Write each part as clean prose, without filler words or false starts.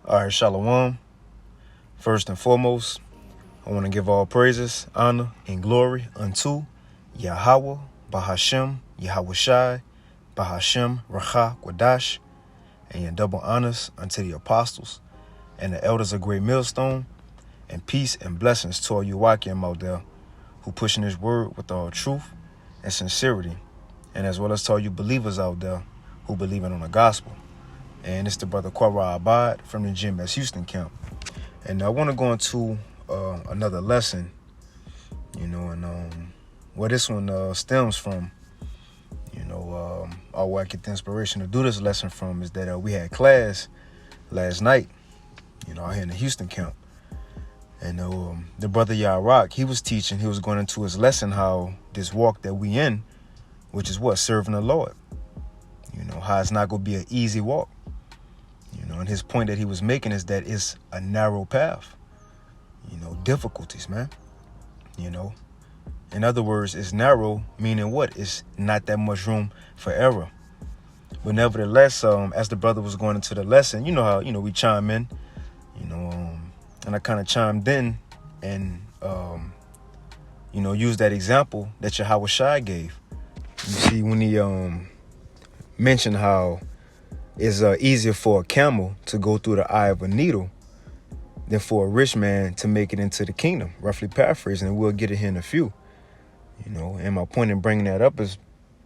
All right, Shalom. First and foremost, I want to give all praises, honor, and glory unto Yahweh, Bahashem, Yahweh Shai, Bahashem, Racha, Quadash, and your double honors unto the apostles and the elders of Great Millstone, and peace and blessings to all you Wakim out there who pushing his word with all truth and sincerity, and as well as to all you believers out there who believe in on the gospel. And it's the brother Quara Abad from the GMS Houston camp. And I want to go into another lesson, and where this one stems from, where I get the inspiration to do this lesson from is that we had class last night, out here in the Houston camp. And the brother Yarok, he was going into his lesson how this walk that we in, which is what? Serving the Lord. How it's not going to be an easy walk. And his point that he was making is that it's a narrow path. Difficulties, man. In other words, it's narrow, meaning what? It's not that much room for error. But nevertheless, as the brother was going into the lesson, how, we chime in, and I kind of chimed in and, used that example that Yahweh Shai gave. You see, when he mentioned how it's easier for a camel to go through the eye of a needle than for a rich man to make it into the kingdom, roughly paraphrasing, and we'll get it here in a few. And my point in bringing that up is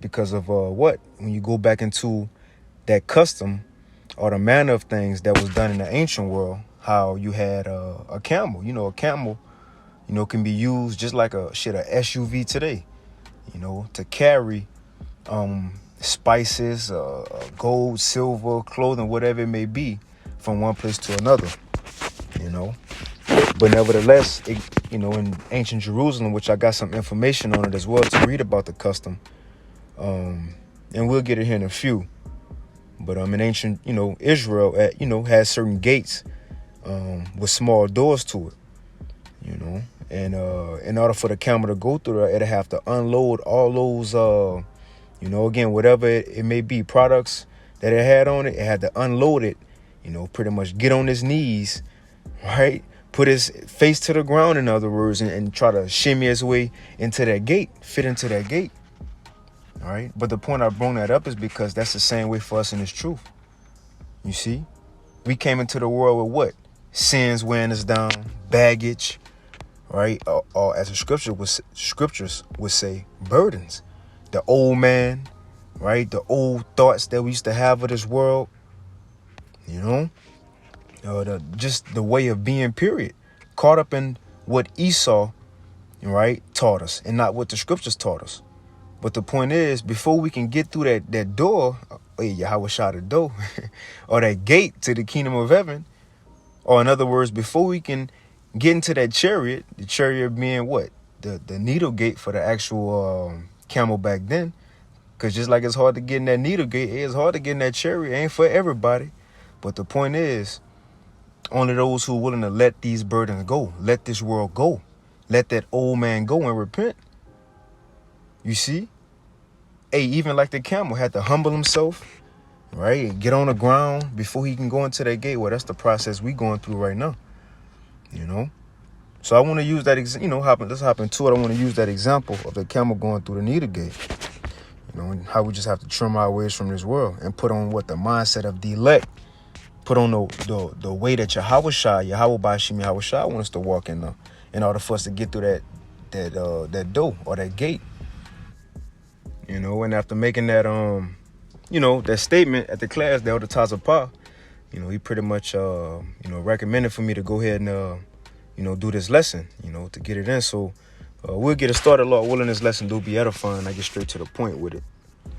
because of what? When you go back into that custom or the manner of things that was done in the ancient world, how you had a camel. A camel, can be used just like a SUV today, to carry spices, gold, silver, clothing, whatever it may be, from one place to another, But nevertheless, in ancient Jerusalem, which I got some information on it as well to read about the custom, and we'll get it here in a few. But in ancient, Israel, had certain gates with small doors to it, And in order for the camel to go through there, it'd have to unload all those, again, whatever it may be, products that it had had to unload it, pretty much get on his knees, right? Put his face to the ground, in other words, and try to shimmy his way into that gate, fit into that gate. All right. But the point I brought that up is because that's the same way for us in this truth. You see, we came into the world with what? Sins weighing us down, baggage, right? Or as the scriptures would say, burdens. The old man, right? The old thoughts that we used to have of this world, just the way of being, period. Caught up in what Esau, right, taught us and not what the scriptures taught us. But the point is, before we can get through that door, Yahweh shot a door, or that gate to the kingdom of heaven, or in other words, before we can get into that chariot, the chariot being what? The needle gate for the actual camel back then. Because just like it's hard to get in that needle gate, it's hard to get in that chariot. It ain't for everybody. But the point is, only those who are willing to let these burdens go, let this world go, let that old man go and repent. You see? Even like the camel had to humble himself, right? And get on the ground before he can go into that gate. Well, that's the process we going through right now, So I want to use that, let's hop into it. I want to use that example of the camel going through the needle gate, and how we just have to trim our ways from this world and put on what the mindset of the elect, put on the way that Yahweh Shai, Yahweh Bashim, Yahweh Shai wants us to walk in order for us to get through that door or that gate. And after making that, that statement at the class, the Elder Tazapah, he pretty much, recommended for me to go ahead and, do this lesson, to get it in. So we'll get it started. Lord willing, this lesson do be edifying. I get straight to the point with it.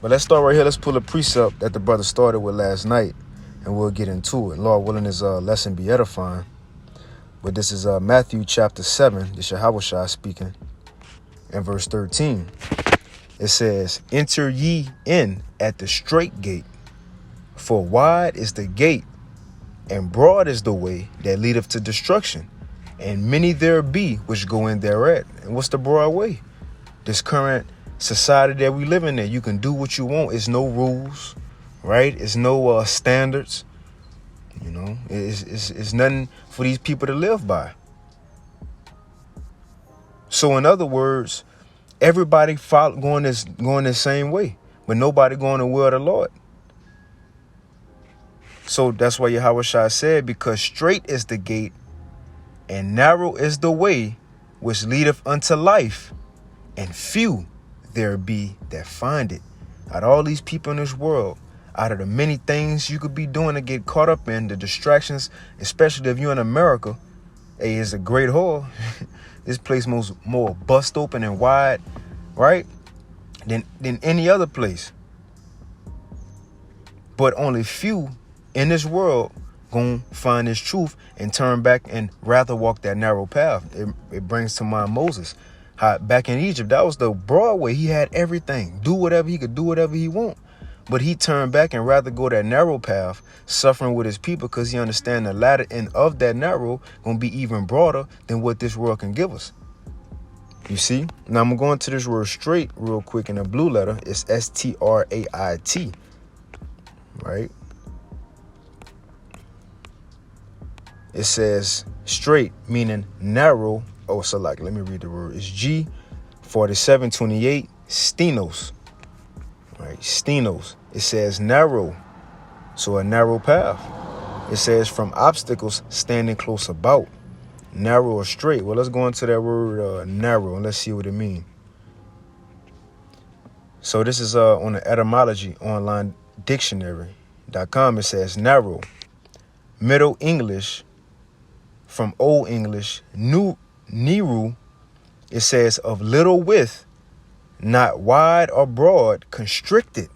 But let's start right here. Let's pull a precept that the brother started with last night, and we'll get into it. Lord willing, this lesson be edifying. But this is Matthew chapter 7. This is Yahweh Shai speaking. In verse 13. It says, "Enter ye in at the straight gate, for wide is the gate, and broad is the way that leadeth to destruction, and many there be which go in thereat." And what's the broad way? This current society that we live in, there, you can do what you want. It's no rules, right? It's no standards. You know, it's nothing for these people to live by. So in other words, everybody going the same way, but nobody going the will of the Lord. So that's why Yahweh Shai said, because straight is the gate and narrow is the way which leadeth unto life, and few there be that find it. Out of all these people in this world, out of the many things you could be doing to get caught up in, the distractions, especially if you're in America, hey, it's a great hole. This place more bust open and wide, right, than any other place. But only few in this world gonna find this truth and turn back and rather walk that narrow path. It brings to mind Moses. How back in Egypt, that was the broad way. He had everything. Do whatever he could, do whatever he want. But he turned back and rather go that narrow path, suffering with his people, because he understand the latter end of that narrow gonna be even broader than what this world can give us. You see? Now I'm going to this word straight real quick in a blue letter. It's S-T-R-A-I-T. Right? It says straight, meaning narrow. Oh, so like, let me read the word. It's G4728, stenos. Right, stenos. It says narrow, so a narrow path. It says from obstacles standing close about. Narrow or straight. Well, let's go into that word narrow and let's see what it means. So this is on the etymology online dictionary.com. It says narrow, Middle English, from Old English, Niru. It says of little width, not wide or broad, constricted,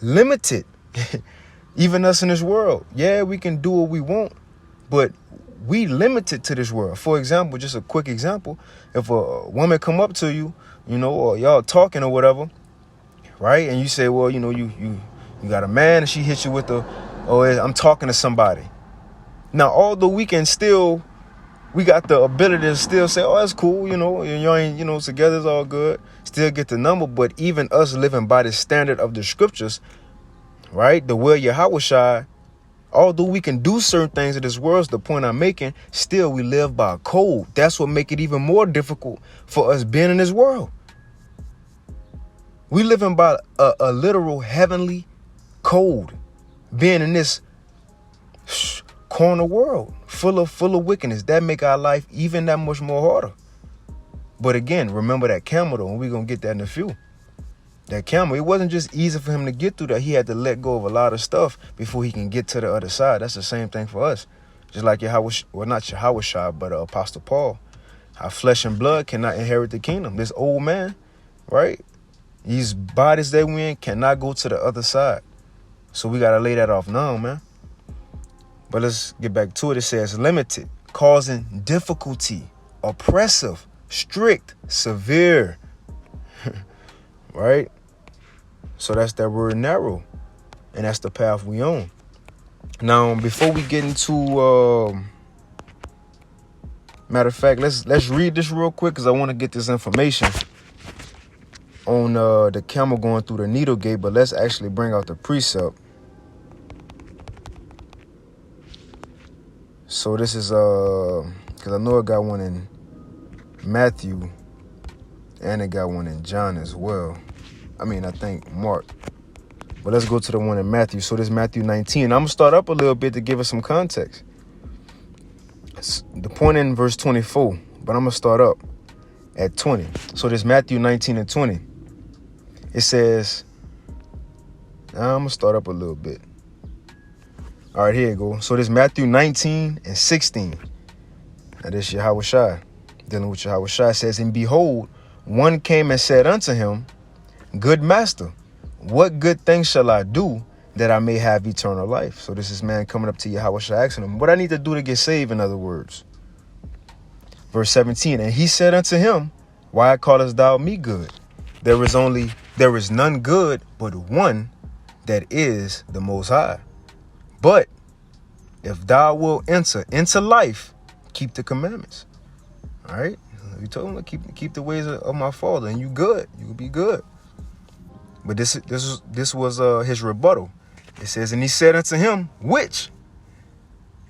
limited. Even us in this world, yeah, we can do what we want, but we limited to this world. For example, just a quick example, if a woman come up to you, you know, or y'all talking or whatever, right, and you say, well, you know, you got a man, and she hits you with the, oh, I'm talking to somebody. Now, although we got the ability to still say, oh, that's cool, you know, you ain't, you know, together is all good, still get the number. But even us living by the standard of the scriptures, right, the will of Yahweh Shai, although we can do certain things in this world, the point I'm making, still we live by a code. That's what make it even more difficult for us being in this world. We living by a literal heavenly code, being in this corner world full of wickedness. That make our life even that much more harder. But again, remember that camel though, and we're gonna get that in a few. That camel, it wasn't just easy for him to get through that. He had to let go of a lot of stuff before he can get to the other side. That's the same thing for us. Just like not Yahweh Shai, but Apostle Paul. How flesh and blood cannot inherit the kingdom. This old man, right? These bodies that we in cannot go to the other side. So we gotta lay that off now, man. But let's get back to it. It says limited, causing difficulty, oppressive, strict, severe. Right? So that's that word narrow. And that's the path we on. Now, before we get into matter of fact, let's read this real quick, because I want to get this information on the camel going through the needle gate. But let's actually bring out the precept. So this is because I know it got one in Matthew and it got one in John as well. I mean, I think Mark. But let's go to the one in Matthew. So this is Matthew 19. I'm going to start up a little bit to give us some context. It's the point in verse 24, but I'm going to start up at 20. So this Matthew 19 and 20. It says, I'm going to start up a little bit. All right, here you go. So this Matthew 19 and 16. Now this Yahweh Shai, dealing with Yahweh Shai, says, and behold, one came and said unto him, good master, what good thing shall I do that I may have eternal life? So this is man coming up to Yahweh Shai asking him, what I need to do to get saved, in other words. Verse 17, and he said unto him, why callest thou me good? There is none good but one, that is the Most High. But if thou wilt enter into life, keep the commandments. All right. You told him to keep the ways of my Father, and you good. You will be good. But this was his rebuttal. It says, and he said unto him, which?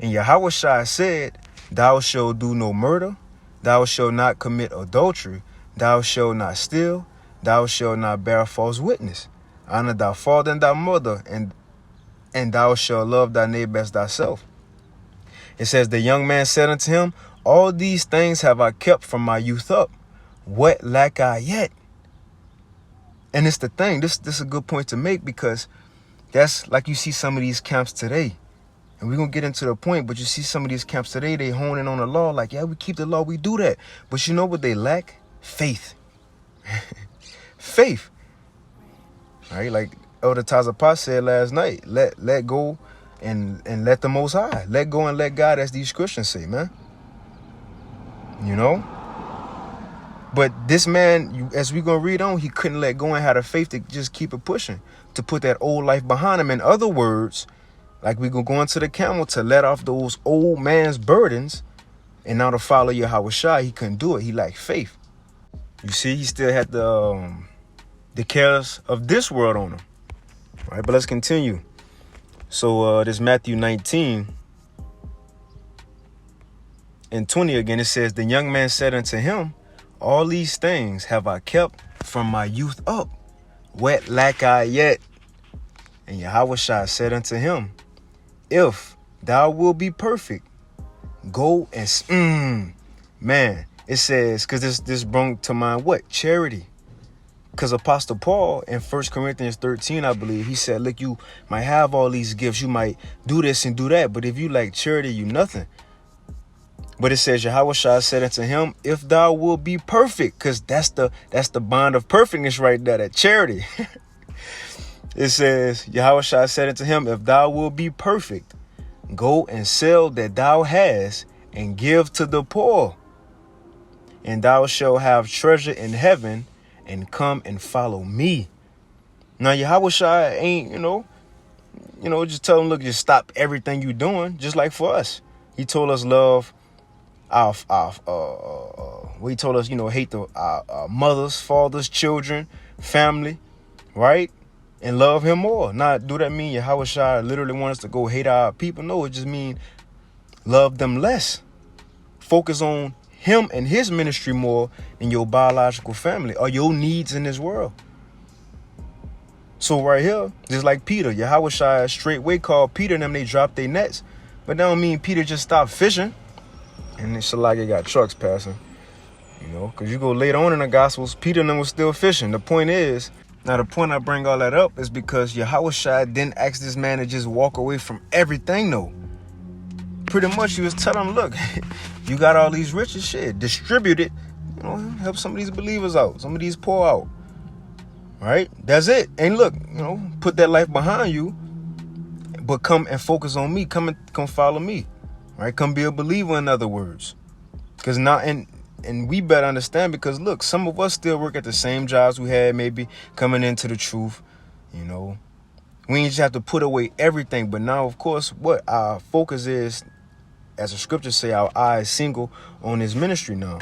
And Yahushua said, thou shalt do no murder, thou shalt not commit adultery, thou shalt not steal, thou shalt not bear false witness. Honor thy father and thy mother, and thou shalt love thy neighbor as thyself. It says, the young man said unto him, all these things have I kept from my youth up. What lack I yet? And it's the thing, this is a good point to make, because that's like you see some of these camps today. And we're going to get into the point, but you see some of these camps today, they hone in on the law. Like, yeah, we keep the law, we do that. But you know what they lack? Faith. Faith. All right, like Elder Tazapah said last night, let go and let the Most High. Let go and let God, as these Christians say, man. You know? But this man, as we're going to read on, he couldn't let go and had the faith to just keep it pushing, to put that old life behind him. In other words, like we going to go into the camel, to let off those old man's burdens and now to follow Yahushua. He couldn't do it. He lacked faith. You see, he still had the cares of this world on him. All right, but let's continue. So this Matthew 19 and 20 again, it says, the young man said unto him, all these things have I kept from my youth up. What lack I yet? And Yahushua said unto him, if thou wilt be perfect, go and man, it says, because this brought to mind what? Charity. Because Apostle Paul in 1 Corinthians 13, I believe, he said, look, you might have all these gifts, you might do this and do that, but if you lack charity, you nothing. But it says, Yahushua said unto him, if thou wilt be perfect, because that's the bond of perfectness right there, that charity. It says, Yahushua said unto him, if thou wilt be perfect, go and sell that thou hast and give to the poor, and thou shalt have treasure in heaven, and come and follow me. Now, Yahushua ain't, just tell him, look, just stop everything you doing, just like for us. He told us love he told us, hate our mothers, fathers, children, family, right? And love him more. Not do that mean Yahushua literally wants us to go hate our people? No, it just mean love them less. Focus on him and his ministry more than your biological family or your needs in this world. So right here, just like Peter, Yahushua straightway called Peter and them, they dropped their nets. But that don't mean Peter just stopped fishing. And it's like it got trucks passing, because you go later on in the Gospels, Peter and them was still fishing. The point I bring all that up is because Yahushua didn't ask this man to just walk away from everything, though. Pretty much he was telling him, look, you got all these riches, shit, distribute it, help some of these believers out, some of these poor out, right? That's it. And look, put that life behind you, but come and focus on me, come follow me, right? Come be a believer, in other words. Because now, and we better understand, because look, some of us still work at the same jobs we had, maybe coming into the truth, We ain't just have to put away everything. But now, of course, what our focus is, as the scriptures say, our eye is single on his ministry now.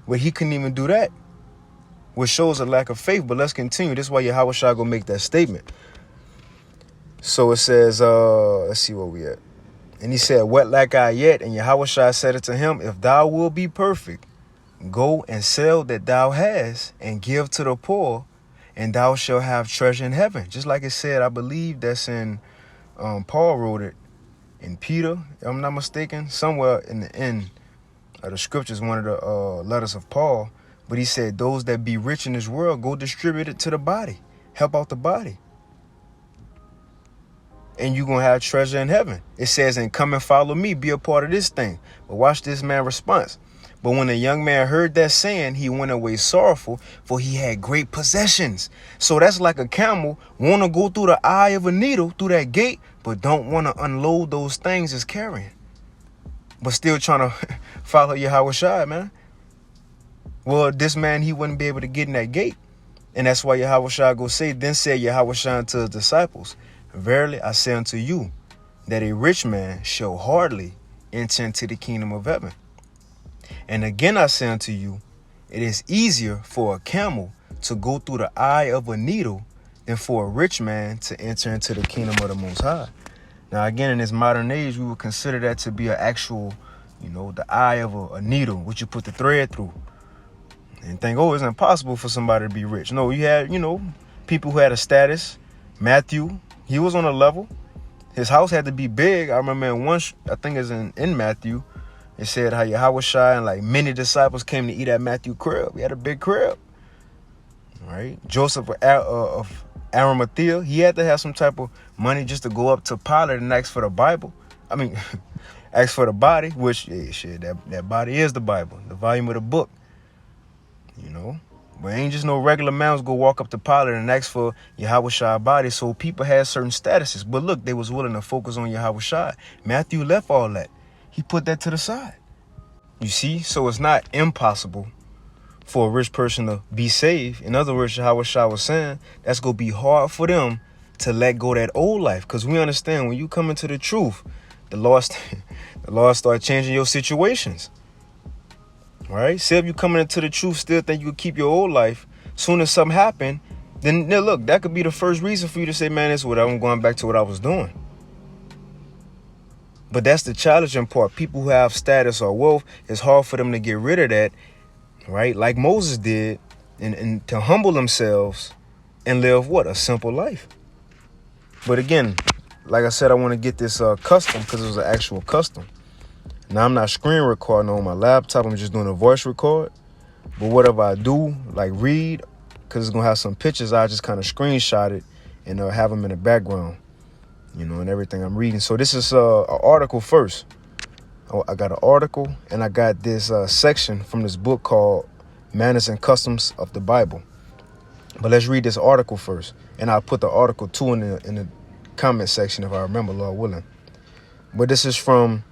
Where he couldn't even do that, which shows a lack of faith. But let's continue. This is why Yahushua gonna make that statement. So it says, let's see where we at. And he said, what lack I yet? And Yahushua said unto him, if thou wilt be perfect, go and sell that thou hast and give to the poor, and thou shalt have treasure in heaven. Just like it said, I believe that's in, Paul wrote it in Peter, if I'm not mistaken, somewhere in the end of the scriptures, one of the letters of Paul. But he said, those that be rich in this world, go distribute it to the body. Help out the body. And you're going to have treasure in heaven. It says, and come and follow me, be a part of this thing. But watch this man's response. But when the young man heard that saying, he went away sorrowful, for he had great possessions. So that's like a camel want to go through the eye of a needle, through that gate, but don't want to unload those things it's carrying. But still trying to follow Yahushua, man. Well, this man, he wouldn't be able to get in that gate. And that's why Yahushua go say, then said Yahushua unto his disciples, verily I say unto you, that a rich man shall hardly enter into the kingdom of heaven. And again I say unto you, it is easier for a camel to go through the eye of a needle than for a rich man to enter into the kingdom of the Most High. Now, again, in this modern age, we would consider that to be an actual, the eye of a needle, which you put the thread through. And think, it's impossible for somebody to be rich. No, you had, people who had a status. Matthew, he was on a level. His house had to be big. I remember in one, I think it's in Matthew, it said how Yahushua and like many disciples came to eat at Matthew's crib. He had a big crib. Right? Joseph of Arimathea, he had to have some type of money just to go up to Pilate and ask for the Bible. I mean, ask for the body, which, that body is the Bible, the volume of the book. But ain't just no regular man go walk up to Pilate and ask for Yahushua body. So people had certain statuses. But look, they was willing to focus on Yahushua. Matthew left all that. He put that to the side. You see? So it's not impossible for a rich person to be saved. In other words, Yahushua was saying that's going to be hard for them to let go of that old life. Because we understand when you come into the truth, the Lord start changing your situations. Right? Say if you coming into the truth, still think you could keep your old life. Soon as something happen, then look, that could be the first reason for you to say, man, this is what I'm going back to what I was doing. But that's the challenging part. People who have status or wealth, it's hard for them to get rid of that, right? Like Moses did, and to humble themselves and live what? A simple life. But again, like I said, I want to get this custom because it was an actual custom. Now, I'm not screen recording on my laptop. I'm just doing a voice record. But whatever I do, like read, because it's going to have some pictures, I just kind of screenshot it and have them in the background, and everything I'm reading. So this is an article first. I got an article, and I got this section from this book called Manners and Customs of the Bible. But let's read this article first. And I'll put the article 2 in the comment section if I remember, Lord willing. But this is from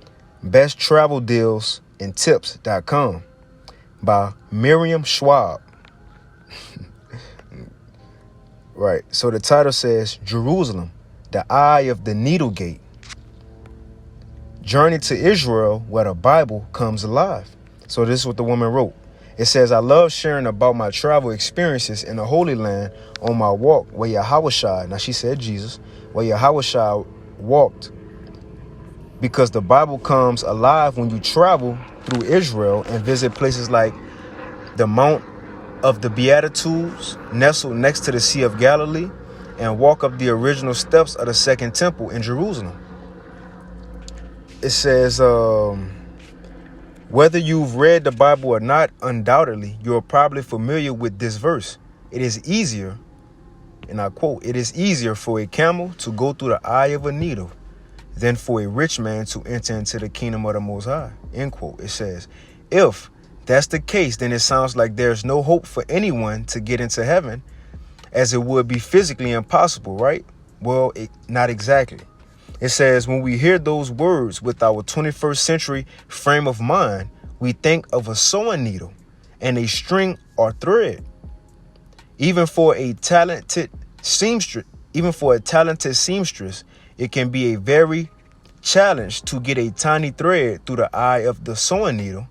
besttraveldealsandtips.com by Miriam Schwab. Right. So the title says Jerusalem, the Eye of the Needle Gate. Journey to Israel where the Bible comes alive. So this is what the woman wrote. It says, I love sharing about my travel experiences in the Holy Land on my walk where Yahushua, now she said Jesus, where Yahushua walked, because the Bible comes alive when you travel through Israel and visit places like the Mount of the Beatitudes, nestled next to the Sea of Galilee, and walk up the original steps of the Second Temple in Jerusalem. It says, whether you've read the Bible or not, undoubtedly, you're probably familiar with this verse. It is easier, and I quote, it is easier for a camel to go through the eye of a needle than for a rich man to enter into the kingdom of the Most High, end quote. It says, if that's the case, then it sounds like there's no hope for anyone to get into heaven, as it would be physically impossible, right? Well, not exactly. It says, when we hear those words with our 21st century frame of mind, we think of a sewing needle and a string or thread. Even for a talented seamstress, it can be a very challenge to get a tiny thread through the eye of the sewing needle,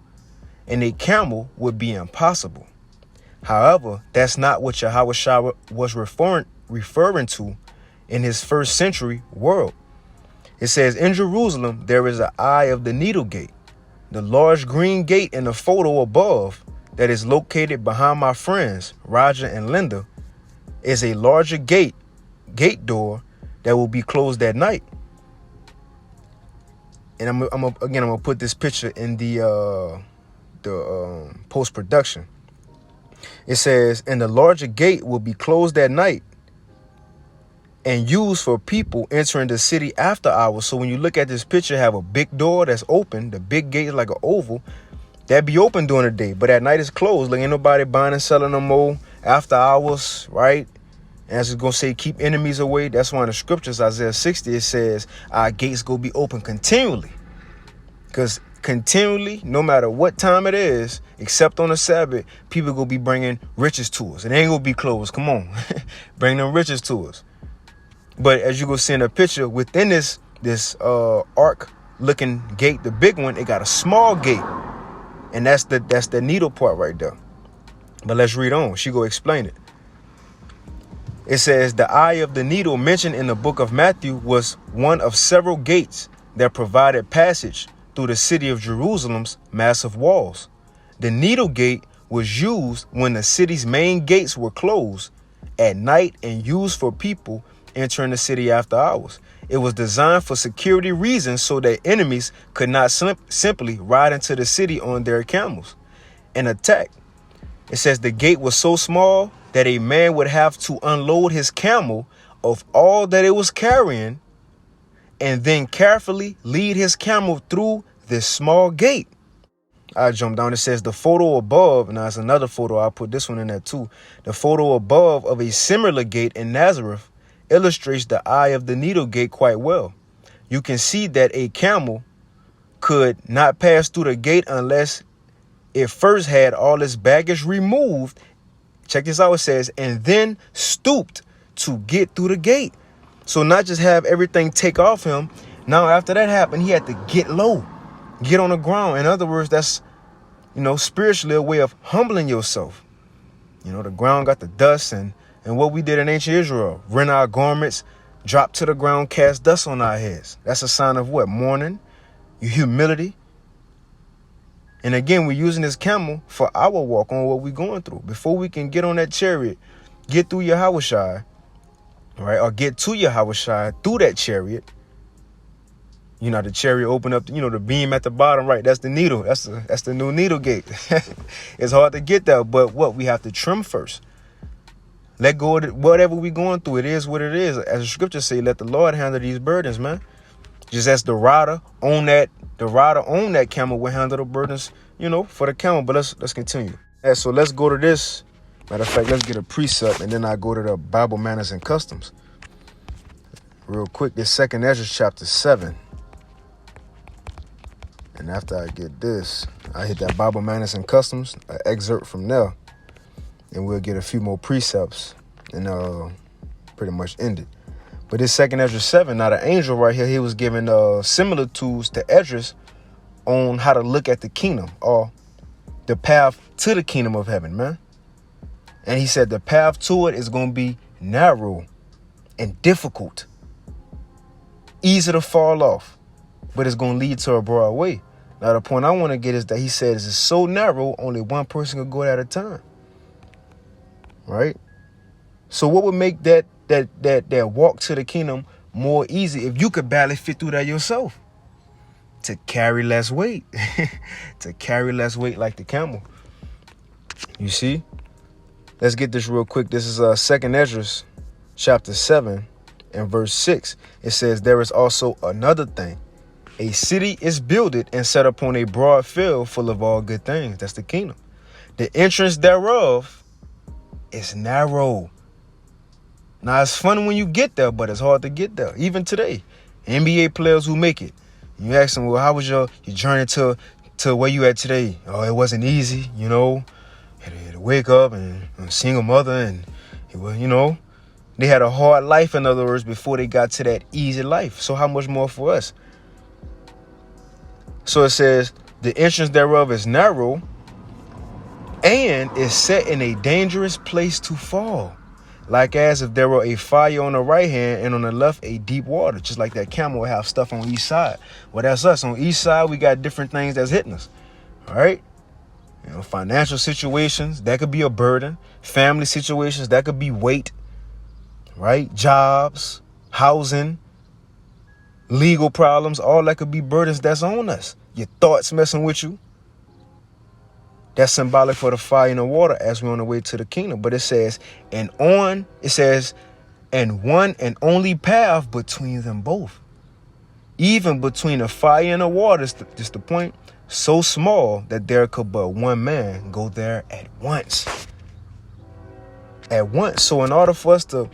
and a camel would be impossible. However, that's not what Yahushua was referring to in his first century world. It says, in Jerusalem, there is an eye of the needle gate. The large green gate in the photo above that is located behind my friends, Roger and Linda, is a larger gate door that will be closed at night. And I'm gonna put this picture in the post-production. It says, and the larger gate will be closed at night and used for people entering the city after hours. So when you look at this picture, have a big door that's open. The big gate is like an oval. That be open during the day, but at night it's closed. Like ain't nobody buying and selling no more after hours, right? And as it's going to say, keep enemies away. That's one of the scriptures, Isaiah 60, it says, our gates go be open continually. Because continually, no matter what time it is, except on the Sabbath, people going to be bringing riches to us. It ain't going to be closed. Come on. Bring them riches to us. But as you go see in a picture, within this arc-looking gate, the big one, it got a small gate. And that's the needle part right there. But let's read on. She go explain it. It says the eye of the needle mentioned in the book of Matthew was one of several gates that provided passage through the city of Jerusalem's massive walls. The needle gate was used when the city's main gates were closed at night and used for people entering the city after hours. It was designed for security reasons so that enemies could not simply ride into the city on their camels and attack. It says the gate was so small that a man would have to unload his camel of all that it was carrying and then carefully lead his camel through this small gate. I jump down. It says the photo above, now it's another photo, I'll put this one in there too. The photo above of a similar gate in Nazareth illustrates the eye of the needle gate quite well. You can see that a camel could not pass through the gate unless it first had all its baggage removed. Check this out, it says, and then stooped to get through the gate. So not just have everything take off him. Now, after that happened, he had to get low, get on the ground. In other words, that's, spiritually a way of humbling yourself. The ground got the dust and what we did in ancient Israel, rend our garments, drop to the ground, cast dust on our heads. That's a sign of what? Mourning, humility. And again, we're using this camel for our walk on what we're going through. Before we can get on that chariot, get through Yahushua, right? Or get to Yahushua through that chariot. The chariot open up, the beam at the bottom, right? That's the needle. That's the new needle gate. It's hard to get there, but we have to trim first. Let go of whatever we're going through. It is what it is. As the scriptures say, let the Lord handle these burdens, man. Just as the rider on that camel will handle the burdens, for the camel. But let's continue. Yeah, so let's go to this. Matter of fact, let's get a precept, and then I go to the Bible manners and customs. Real quick, this 2nd Ezra chapter 7. And after I get this, I hit that Bible manners and customs, an excerpt from there. And we'll get a few more precepts and pretty much end it. But this 2nd Ezra 7, now the angel right here, he was given similar tools to Esdras on how to look at the kingdom or the path to the kingdom of heaven, man. And he said the path to it is going to be narrow and difficult, easy to fall off, but it's going to lead to a broad way. Now, the point I want to get is that he says it's so narrow, only one person can go at a time. Right? So what would make that walk to the kingdom more easy if you could barely fit through that yourself? To carry less weight. To carry less weight like the camel. You see? Let's get this real quick. This is 2nd Ezra chapter 7 and verse 6. It says, there is also another thing. A city is builded and set upon a broad field full of all good things. That's the kingdom. The entrance thereof is narrow. Now, it's fun when you get there, but it's hard to get there. Even today, NBA players who make it, you ask them, well, how was your journey to where you at today? Oh, it wasn't easy, Had to wake up and single mother and, they had a hard life, in other words, before they got to that easy life. So how much more for us? So it says, the entrance thereof is narrow and is set in a dangerous place to fall. Like as if there were a fire on the right hand and on the left a deep water. Just like that camel will have stuff on each side. Well, that's us. On each side, we got different things that's hitting us. All right? Financial situations, that could be a burden. Family situations, that could be weight. Right? Jobs, housing, legal problems, all that could be burdens that's on us. Your thoughts messing with you. That's symbolic for the fire and the water as we're on the way to the kingdom. But it says, and one and only path between them both. Even between the fire and the water, just the point, so small that there could but one man go there at once. At once. So in order for us to,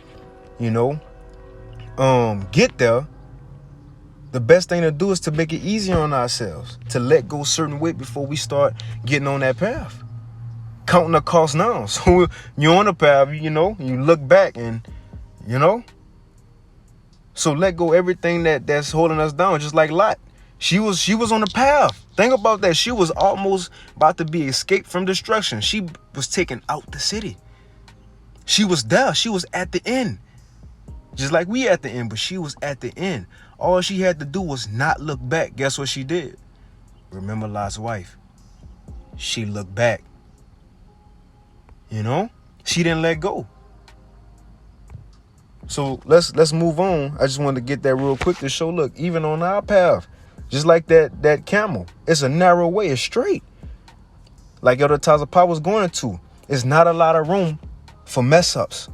get there, the best thing to do is to make it easier on ourselves, to let go certain weight before we start getting on that path. Counting the cost now. So you're on the path, you look back and, so let go everything that's holding us down, just like Lot. She was on the path. Think about that. She was almost about to be escaped from destruction. She was taken out the city. She was there. She was at the end. Just like we at the end, but she was at the end. All she had to do was not look back. Guess what she did? Remember Lot's wife. She looked back. You know? She didn't let go. So let's move on. I just wanted to get that real quick to show, look, even on our path, just like that camel, it's a narrow way, it's straight. Like Elder Taza Pa was going to. It's not a lot of room for mess ups.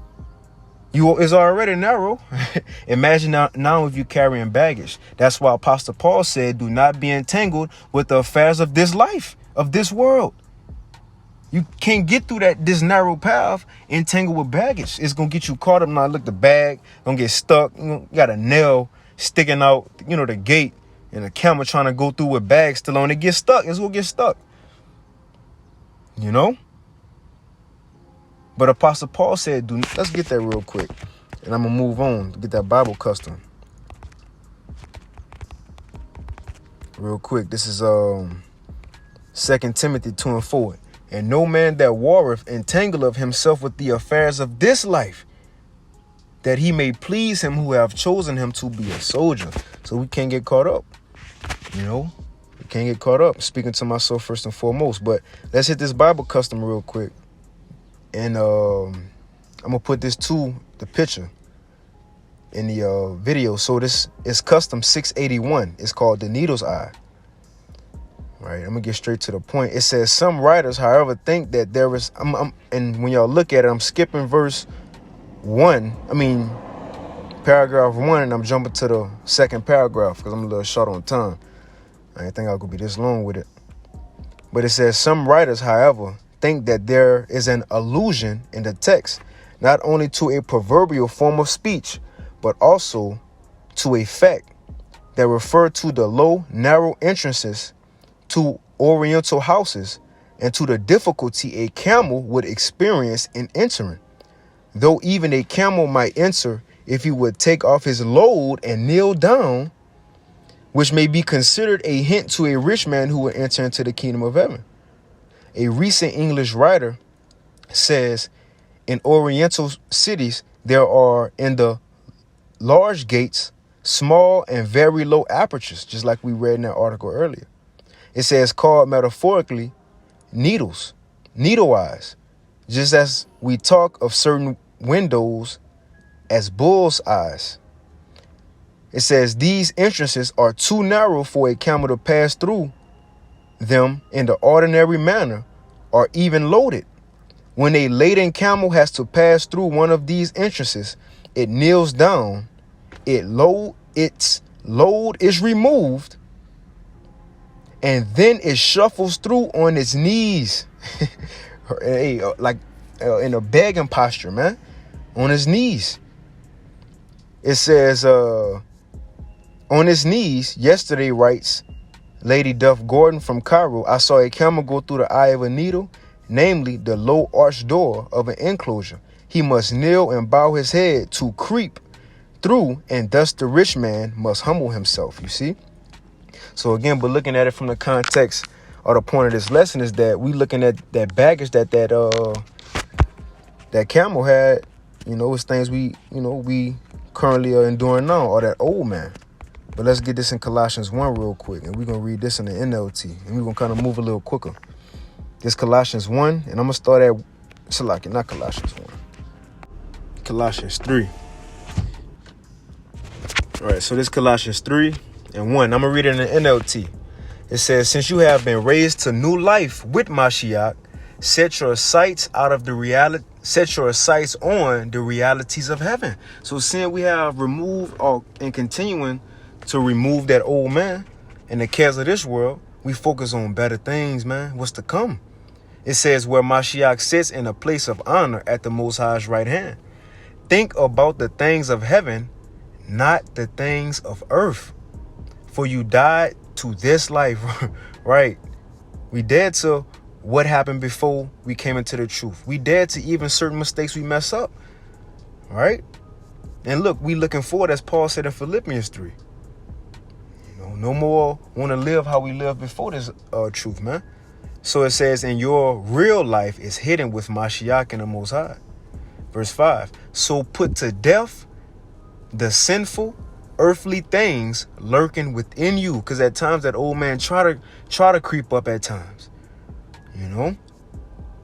It's already narrow. Imagine now if you're carrying baggage. That's why Apostle Paul said, do not be entangled with the affairs of this life, of this world. You can't get through this narrow path entangled with baggage. It's going to get you caught up. Now look, the bag going to get stuck. You got a nail sticking out, the gate, and a camel trying to go through with bags still on it. Get stuck. It's going to get stuck. But Apostle Paul said, let's get that real quick. And I'm going to move on to get that Bible custom. Real quick. This is 2 Timothy 2:4. And no man that warreth entangleth himself with the affairs of this life, that he may please him who have chosen him to be a soldier. So we can't get caught up. We can't get caught up. Speaking to myself first and foremost. But let's hit this Bible custom real quick. And I'm going to put this to the picture in the video. So this is custom 681. It's called the needle's eye. Right, I'm going to get straight to the point. It says, some writers, however, think that there is, and when y'all look at it, I'm skipping paragraph 1, and I'm jumping to the second paragraph because I'm a little short on time. I didn't think I could be this long with it. But it says, some writers, however, think that there is an allusion in the text, not only to a proverbial form of speech, but also to a fact that refer to the low, narrow entrances to oriental houses and to the difficulty a camel would experience in entering. Though even a camel might enter if he would take off his load and kneel down, which may be considered a hint to a rich man who would enter into the kingdom of heaven. A recent English writer says, in oriental cities, there are in the large gates, small and very low apertures, just like we read in that article earlier. It says called metaphorically needles, needle eyes, just as we talk of certain windows as bull's eyes. It says these entrances are too narrow for a camel to pass through them in the ordinary manner or even loaded. When a laden camel has to pass through one of these entrances, it kneels down, its load is removed, and then it shuffles through on its knees, in a begging posture, man, on his knees. It says, on his knees, yesterday, writes Lady Duff Gordon from Cairo, I saw a camel go through the eye of a needle, namely the low arched door of an enclosure. He must kneel and bow his head to creep through, and thus the rich man must humble himself, you see? So again, but looking at it from the context or the point of this lesson is that we looking at that baggage that camel had, it's things we currently are enduring now, or that old man. But let's get this in Colossians 1 real quick, and we're going to read this in the NLT, and we're going to kind of move a little quicker. This Colossians 1, and I'm going to start at, not Colossians 1, Colossians 3. All right, so this Colossians 3 and 1. I'm going to read it in the NLT. It says, since you have been raised to new life with Mashiach, set your sights on the realities of heaven. So seeing we have removed and continuing to remove that old man and the cares of this world, we focus on better things, man. What's to come? It says where Mashiach sits in a place of honor at the Most High's right hand. Think about the things of heaven, not the things of earth. For you died to this life, right? We dead to what happened before we came into the truth. We dead to even certain mistakes we mess up, right? And look, we looking forward, as Paul said in Philippians 3. No more want to live how we lived before this truth, man. So it says, and your real life is hidden with Mashiach in the Most High. Verse 5. So put to death the sinful earthly things lurking within you. Because at times that old man try to creep up at times. You know?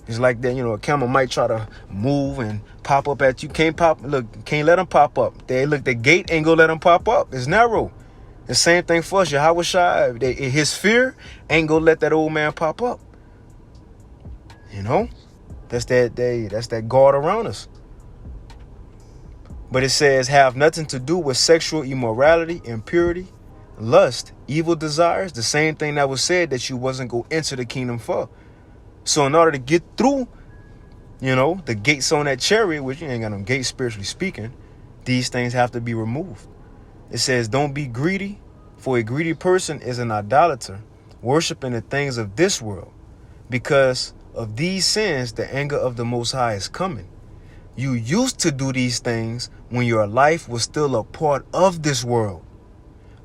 It's like that, a camel might try to move and pop up at you. Can't let him pop up. The gate ain't gonna let him pop up. It's narrow. The same thing for us. Yahweh Shai, his fear ain't gonna let that old man pop up. That's that guard around us. But it says, have nothing to do with sexual immorality, impurity, lust, evil desires. The same thing that was said that you wasn't going to enter the kingdom for. So in order to get through, the gates on that chariot, which you ain't got no gates spiritually speaking, these things have to be removed. It says, don't be greedy, for a greedy person is an idolater, worshiping the things of this world. Because of these sins, the anger of the Most High is coming. You used to do these things when your life was still a part of this world.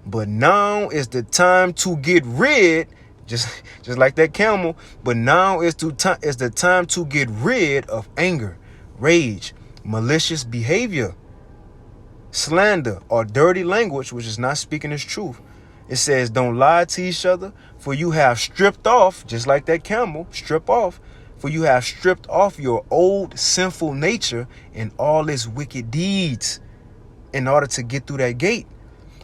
But now is the time to get rid, just like that camel. But now is the time to get rid of anger, rage, malicious behavior, slander, or dirty language, which is not speaking His truth. It says, don't lie to each other, for you have stripped off, just like that camel, strip off. For you have stripped off your old sinful nature and all its wicked deeds in order to get through that gate.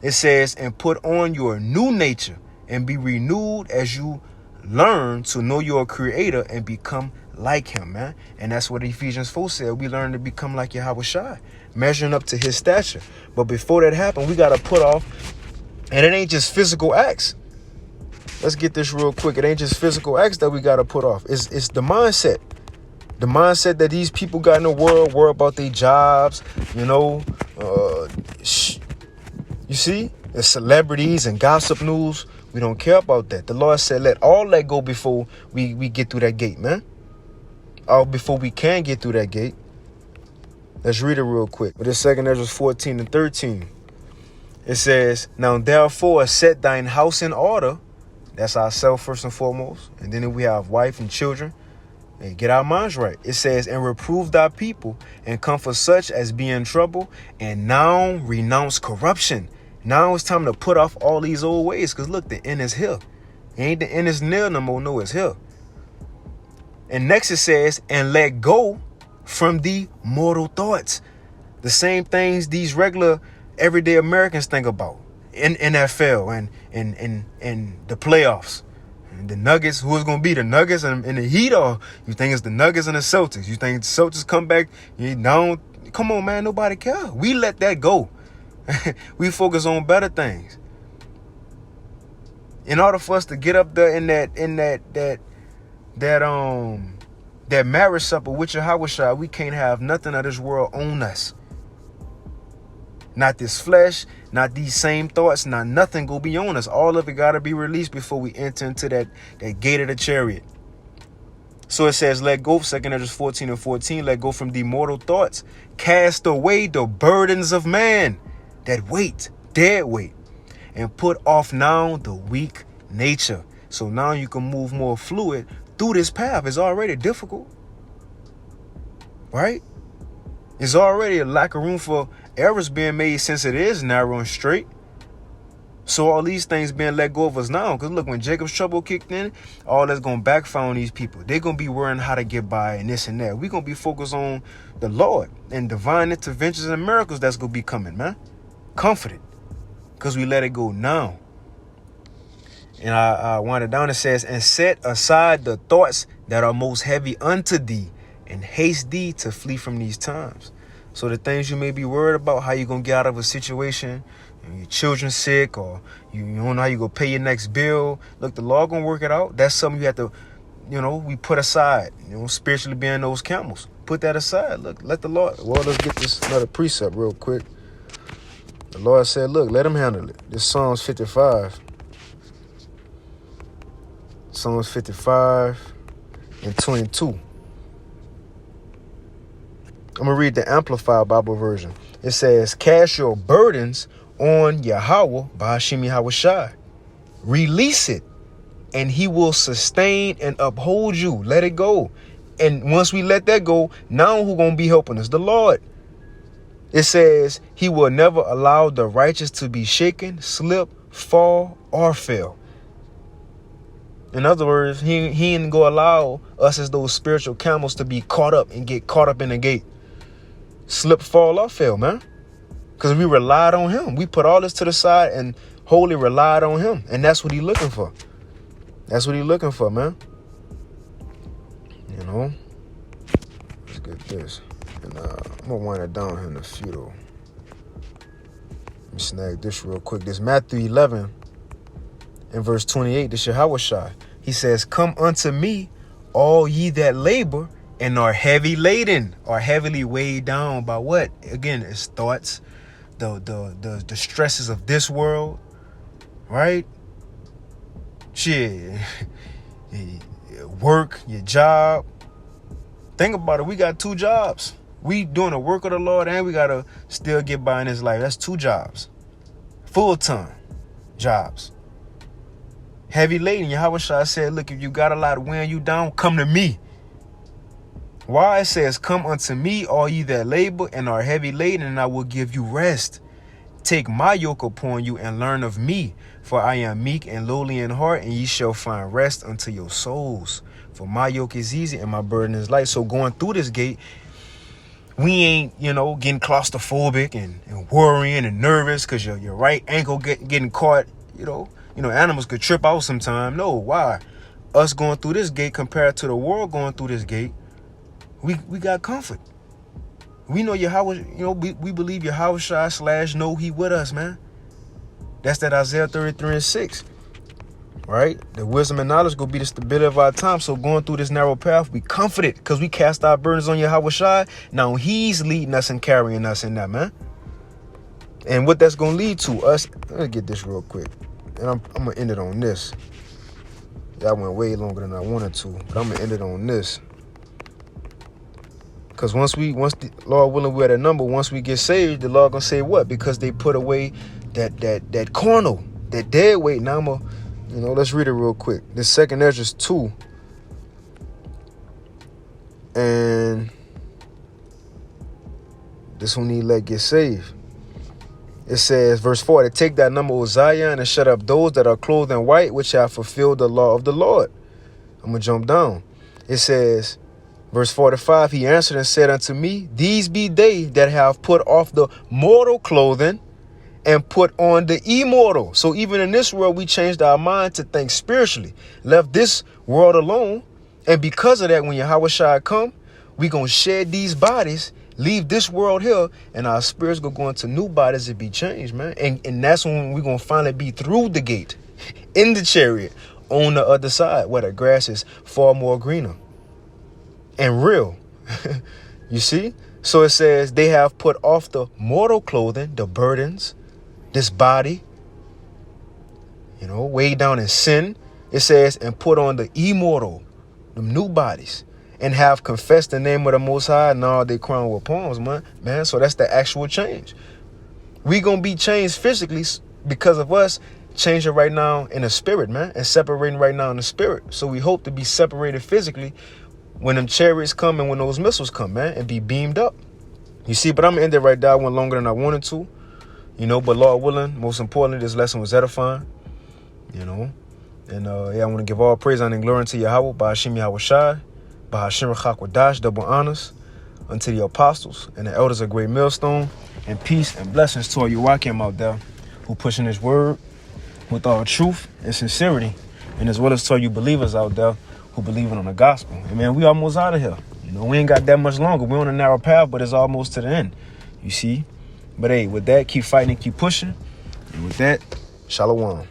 It says, and put on your new nature and be renewed as you learn to know your creator and become like him, man. And that's what Ephesians 4 said. We learn to become like Yahweh Shai, measuring up to his stature. But before that happens, we got to put off, and it ain't just physical acts. Let's get this real quick. It ain't just physical acts that we got to put off. It's the mindset. The mindset that these people got in the world, worry about their jobs, you see, the celebrities and gossip news. We don't care about that. The Lord said, let all that go before we get through that gate, man. Or before we can get through that gate. Let's read it real quick. But it's 2 Ezra 14 and 13. It says, now therefore set thine house in order. That's ourselves first and foremost. And then we have wife and children. And get our minds right. It says, and reprove thy people and comfort such as be in trouble. And now renounce corruption. Now it's time to put off all these old ways. Because look, the end is here. Ain't the end is near no more. No, it's here. And next it says, and let go from the mortal thoughts. The same things these regular everyday Americans think about. In NFL and the playoffs. And the Nuggets, who is going to be the Nuggets and the Heat, or you think it's the Nuggets and the Celtics? You think the Celtics come back? Come on, man, nobody care. We let that go. We focus on better things. In order for us to get up there in that marriage supper with Yahweh Shai, we can't have nothing of this world on us. Not this flesh, not these same thoughts, not nothing go beyond us. All of it got to be released before we enter into that gate of the chariot. So it says, let go, 2 Ezra 14 and 14, let go from the mortal thoughts. Cast away the burdens of man, that weight, dead weight, and put off now the weak nature. So now you can move more fluid through this path. It's already difficult, right? There's already a lack of room for errors being made since it is narrow and straight. So all these things being let go of us now. Because look, when Jacob's trouble kicked in, all that's going to backfire on these people. They're going to be worrying how to get by and this and that. We're going to be focused on the Lord and divine interventions and miracles that's going to be coming, man. Comforted. Because we let it go now. And I wind it down. It says, and set aside the thoughts that are most heavy unto thee, and haste thee to flee from these times. So the things you may be worried about, how you're going to get out of a situation, your children sick, or you don't know how you're going to pay your next bill. Look, the Lord going to work it out. That's something you have to, we put aside, spiritually being those camels. Put that aside. Look, let the Lord. Well, let's get this another precept real quick. The Lord said, look, let him handle it. This Psalms 55. Psalms 55 and 22. I'm going to read the Amplified Bible version. It says, cast your burdens on Yahweh, Ba'ashim Yahweh Shai. Release it, and he will sustain and uphold you. Let it go. And once we let that go, now who gonna be helping us? The Lord. It says he will never allow the righteous to be shaken, slip, fall, or fail. In other words, he ain't gonna allow us as those spiritual camels to be caught up and get caught up in the gate. Slip, fall, or fail, man. Because we relied on him. We put all this to the side and wholly relied on him. And that's what he's looking for. That's what he's looking for, man. You know? Let's get this. And I'm going to wind it down here in a few, though. Let me snag this real quick. This Matthew 11 and verse 28. This Yahushua. He says, come unto me, all ye that labor and are heavy laden, are heavily weighed down by what? Again, it's thoughts, the stresses of this world, right? Shit, work, your job. Think about it. We got 2 jobs. We doing the work of the Lord, and we gotta still get by in this life. That's 2 jobs, full-time jobs. Heavy laden. Yahushua said, look, if you got a lot weighing you down, come to me. Why? It says, come unto me, all ye that labor and are heavy laden, and I will give you rest. Take my yoke upon you and learn of me, for I am meek and lowly in heart, and ye shall find rest unto your souls. For my yoke is easy and my burden is light. So going through this gate, we ain't, getting claustrophobic and worrying and nervous because your right ankle getting caught. Animals could trip out sometime. No, why? Us going through this gate compared to the world going through this gate, we got comfort. We know Yahweh, we believe Yahushua / know he with us, man. That's that Isaiah 33:6. Right? The wisdom and knowledge gonna be the stability of our time. So going through this narrow path, we comforted because we cast our burdens on Yahushua. Now he's leading us and carrying us in that, man. And what that's gonna lead to us, let me get this real quick. And I'm gonna end it on this. That went way longer than I wanted to, but I'm gonna end it on this. Because once the Lord willing, we're at a number, once we get saved, the Lord gonna say what? Because they put away that carnal, that dead weight. Now I'm gonna, let's read it real quick. This 2 Ezra 2. And this one need let get saved. It says, verse 4, to take that number of Zion and shut up those that are clothed in white, which have fulfilled the law of the Lord. I'm going to jump down. It says, verse 45, he answered and said unto me, these be they that have put off the mortal clothing and put on the immortal. So even in this world, we changed our mind to think spiritually, left this world alone. And because of that, when Yahushua come, we going to shed these bodies, leave this world here, and our spirits going to go into new bodies and be changed, man. And that's when we're going to finally be through the gate, in the chariot, on the other side, where the grass is far more greener and real. You see? So it says they have put off the mortal clothing, the burdens, this body, weighed down in sin. It says, and put on the immortal, the new bodies, and have confessed the name of the Most High, and all they crown with palms, man. So that's the actual change. We gonna be changed physically because of us changing right now in the spirit, man, and separating right now in the spirit. So we hope to be separated physically when them chariots come and when those missiles come, man, and be beamed up. You see, but I'm gonna end it right there. I went longer than I wanted to, but Lord willing, most importantly, this lesson was edifying, And I want to give all praise and glory to Yahweh, Ba'ashim Yahushai, Ba'ashim Chakwadash, double honors unto the apostles and the elders of Great Millstone, and peace and blessings to all you Wakim out there who pushing this word with all truth and sincerity, and as well as to all you believers out there who believe in on the gospel. And man, we almost out of here. We ain't got that much longer. We're on a narrow path, but it's almost to the end. You see? But hey, with that, keep fighting and keep pushing. And with that, shalom.